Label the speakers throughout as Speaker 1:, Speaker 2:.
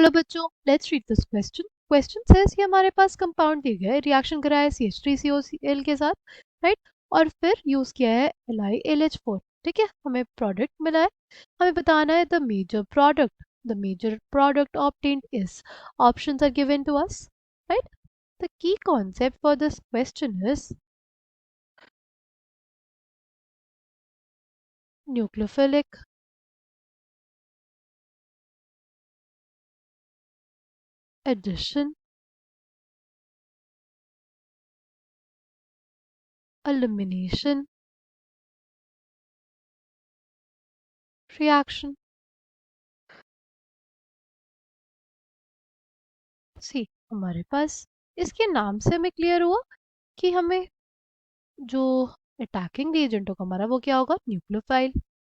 Speaker 1: चलो बच्चों, let's read this question. Question says कि हमारे पास कंपाउंड दिया गया है, रिएक्शन कराया है CH3COCl के साथ, राइट। और फिर यूज किया है LiAlH4, ठीक है। हमें प्रोडक्ट मिला है, हमें बताना है the major product obtained is, options are given to us, right. The key concept for this question is nucleophilic, addition, elimination, reaction। सी, हमारे पास इसके नाम से हमें क्लियर हुआ कि हमें जो अटैकिंग एजेंट होगा हमारा वो क्या होगा, न्यूक्लियोफाइल,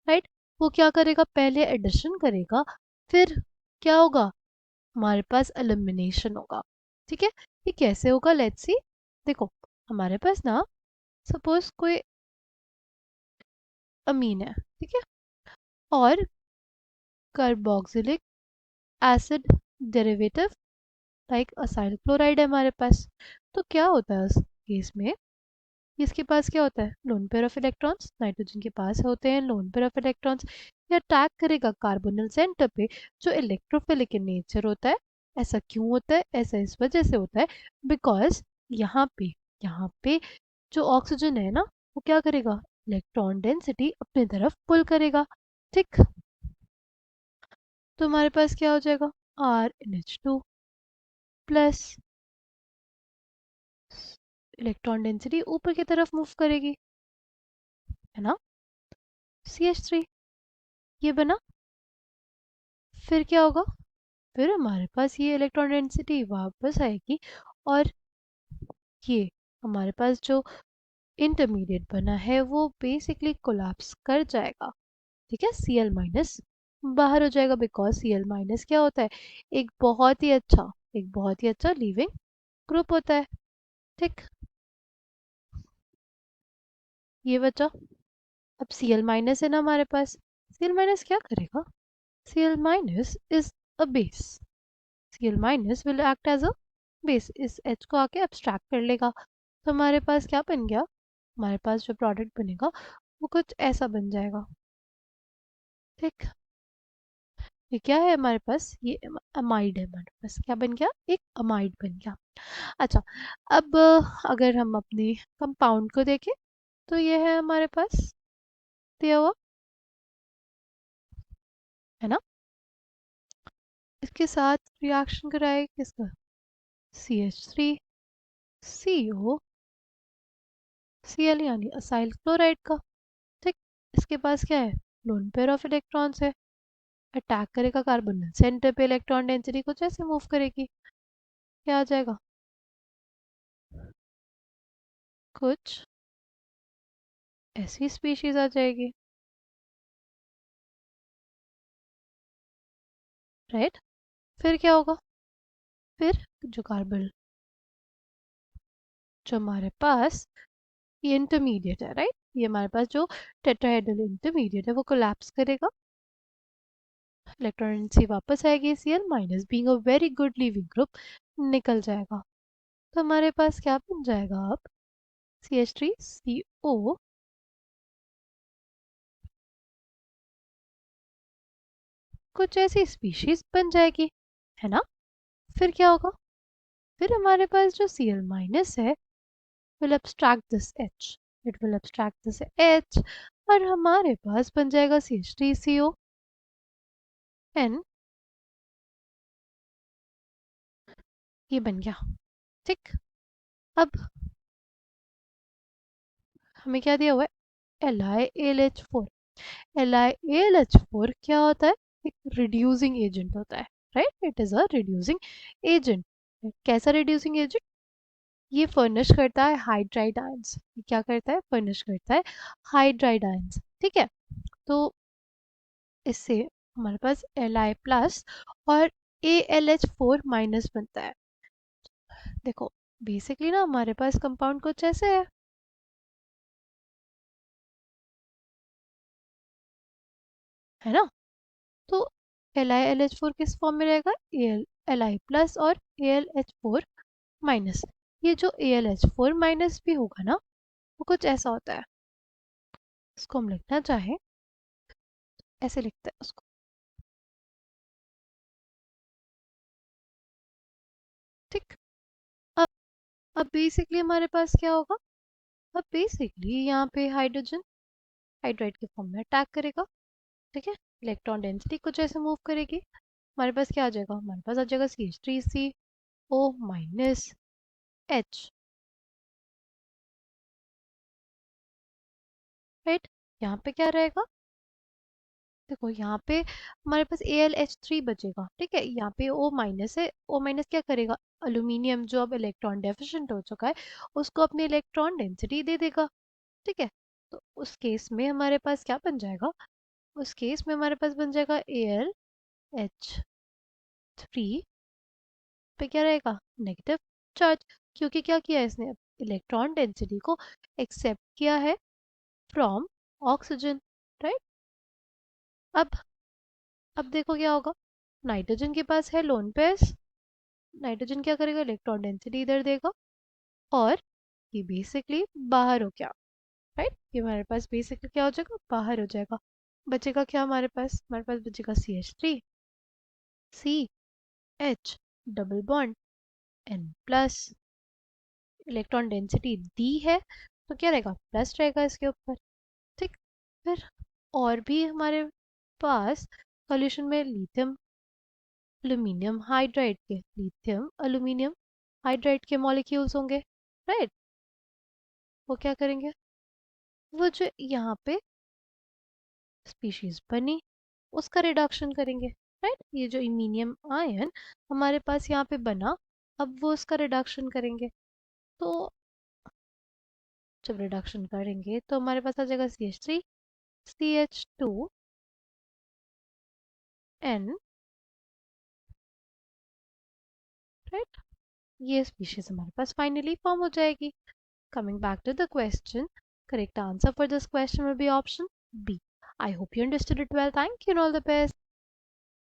Speaker 1: राइट। वो क्या करेगा, पहले एडिशन करेगा, फिर क्या होगा, हमारे पास एलिमिनेशन होगा, ठीक है। ये कैसे होगा, लेट्स सी। देखो, हमारे पास ना, सपोज कोई अमीन है, ठीक है, और carboxylic acid derivative like acyl chloride है हमारे पास। तो क्या होता है उस केस में, इसके पास क्या होता है, lone pair of electrons, nitrogen के पास होते हैं लोन पेयर ऑफ इलेक्ट्रॉन्स। ये अटैक करेगा कार्बोनल सेंटर पे जो इलेक्ट्रोफिलिक इन नेचर होता है। ऐसा क्यों होता है, ऐसा इस वजह से होता है बिकॉज यहाँ पे जो ऑक्सीजन है ना, वो क्या करेगा, इलेक्ट्रॉन डेंसिटी अपनी तरफ पुल करेगा, ठीक। तो हमारे पास क्या हो जाएगा, RnH2 प्लस इलेक्ट्रॉन डेंसिटी ऊपर की तरफ मूव करेगी, है ना, CH3, ये बना। फिर क्या होगा, फिर हमारे पास ये इलेक्ट्रॉन डेंसिटी वापस आएगी, और ये हमारे पास जो इंटरमीडिएट बना है वो बेसिकली कोलैप्स कर जाएगा, ठीक है। Cl- बाहर हो जाएगा बिकॉज Cl- क्या होता है, एक बहुत ही अच्छा लीविंग ग्रुप होता है, ठीक। ये बचा। अब Cl- है ना हमारे पास, Cl- क्या करेगा, Cl- is a base, Cl- will act as a base, इस H को आके abstract कर लेगा। तो हमारे पास क्या बन गया, हमारे पास जो प्रोडक्ट बनेगा वो कुछ ऐसा बन जाएगा, ठीक। ये क्या है हमारे पास, ये अमाइड है हमारे पास, क्या बन गया, एक अमाइड बन गया। अच्छा, अब अगर हम अपने कंपाउंड को देखें तो ये है हमारे पास दिया हुआ, है ना। इसके साथ रिएक्शन कराए किसका, CH3CO Cl यानी असाइल क्लोराइड का, ठीक। इसके पास क्या है, लोन पेयर ऑफ इलेक्ट्रॉन्स है, अटैक करेगा कार्बन सेंटर पे, इलेक्ट्रॉन डेंसिटी कुछ ऐसे मूव करेगी, क्या आ जाएगा, कुछ ऐसी स्पीशीज आ जाएगी, राइट। फिर क्या होगा, फिर जो कार्बन, जो हमारे पास ये इंटरमीडिएट है, राइट, ये हमारे पास जो टेट्राहेड्रल इंटरमीडिएट है वो कोलैप्स करेगा, इलेक्ट्रॉन डेंसिटी वापस आएगी, Cl- being a very good leaving group निकल जाएगा। तो हमारे पास क्या बन जाएगा अब, CH3CO कुछ ऐसी स्पीशीज बन जाएगी, है ना। फिर क्या होगा, फिर हमारे पास जो Cl- है will abstract this H, it will abstract this H, और हमारे पास बन जाएगा CH3CON, ये बन गया, ठीक। अब हमें क्या दिया हुआ है, LiAlH4। LiAlH4 क्या होता है, एक रिड्यूसिंग एजेंट होता है, right, it is a reducing agent. कैसा रिड्यूसिंग एजेंट, ये फर्निश करता है हाइड्राइड आयंस, क्या करता है, फर्निश करता है हाइड्राइड आयंस, ठीक है। तो इससे हमारे पास Li प्लस और AlH4- बनता है। देखो, बेसिकली ना हमारे पास कंपाउंड कुछ ऐसे है ना। तो LiLH4 किस फॉर्म में रहेगा, Li प्लस और AlH4 माइनस। ये जो AlH4 माइनस भी होगा ना, वो कुछ ऐसा होता है, इसको हम लिखना चाहें ऐसे लिखते हैं उसको, ठीक। अब अब बेसिकली हमारे पास क्या होगा, अब बेसिकली यहाँ पे हाइड्रोजन हाइड्राइड के फॉर्म में अटैक करेगा, ठीक है। इलेक्ट्रॉन डेंसिटी कुछ ऐसे मूव करेगी, हमारे पास क्या आ जाएगा, हमारे पास आ जाएगा CH3CO माइनस H, राइट। यहाँ पे क्या रहेगा, देखो यहाँ पे हमारे पास AlH3 बचेगा, ठीक है। यहाँ पे O माइनस है, O माइनस क्या करेगा, अल्यूमिनियम जो अब इलेक्ट्रॉन डेफिशिएंट हो चुका है उसको अपनी इलेक्ट्रॉन डेंसिटी दे देगा, ठीक है। तो उस केस में हमारे पास क्या बन जाएगा, उस केस में हमारे पास बन जाएगा AlH3 पे क्या रहेगा, नेगेटिव चार्ज, क्योंकि क्या किया है इसने, इलेक्ट्रॉन डेंसिटी को एक्सेप्ट किया है फ्रॉम ऑक्सीजन, राइट। अब अब देखो क्या होगा, नाइट्रोजन के पास है लोन पेयर्स, नाइट्रोजन क्या करेगा, इलेक्ट्रॉन डेंसिटी इधर देगा और ये बेसिकली बाहर हो गया, राइट। ये हमारे पास बेसिकली क्या हो जाएगा, बाहर हो जाएगा। बचेगा क्या हमारे पास बचेगा CH3 CH double bond N plus, electron density दी है तो क्या रहेगा, प्लस रहेगा इसके ऊपर, ठीक। फिर और भी हमारे पास सॉल्यूशन में लिथियम एल्यूमिनियम हाइड्राइड के, लिथियम एल्यूमिनियम हाइड्राइड के मॉलिक्यूल्स होंगे, राइट। वो क्या करेंगे, वो जो यहाँ पे स्पीशीज बनी उसका रिडक्शन करेंगे, राइट। ये जो इमीनियम आयन हमारे पास यहाँ पे बना, अब वो उसका रिडक्शन करेंगे, तो जब रिडक्शन करेंगे तो हमारे पास आ जाएगा CH3 CH2 N, राइट। ये स्पीशीज हमारे पास फाइनली फॉर्म हो जाएगी। Coming back to the question, correct answer for this question will be option B. I hope you understood it well. Thank you and all the best.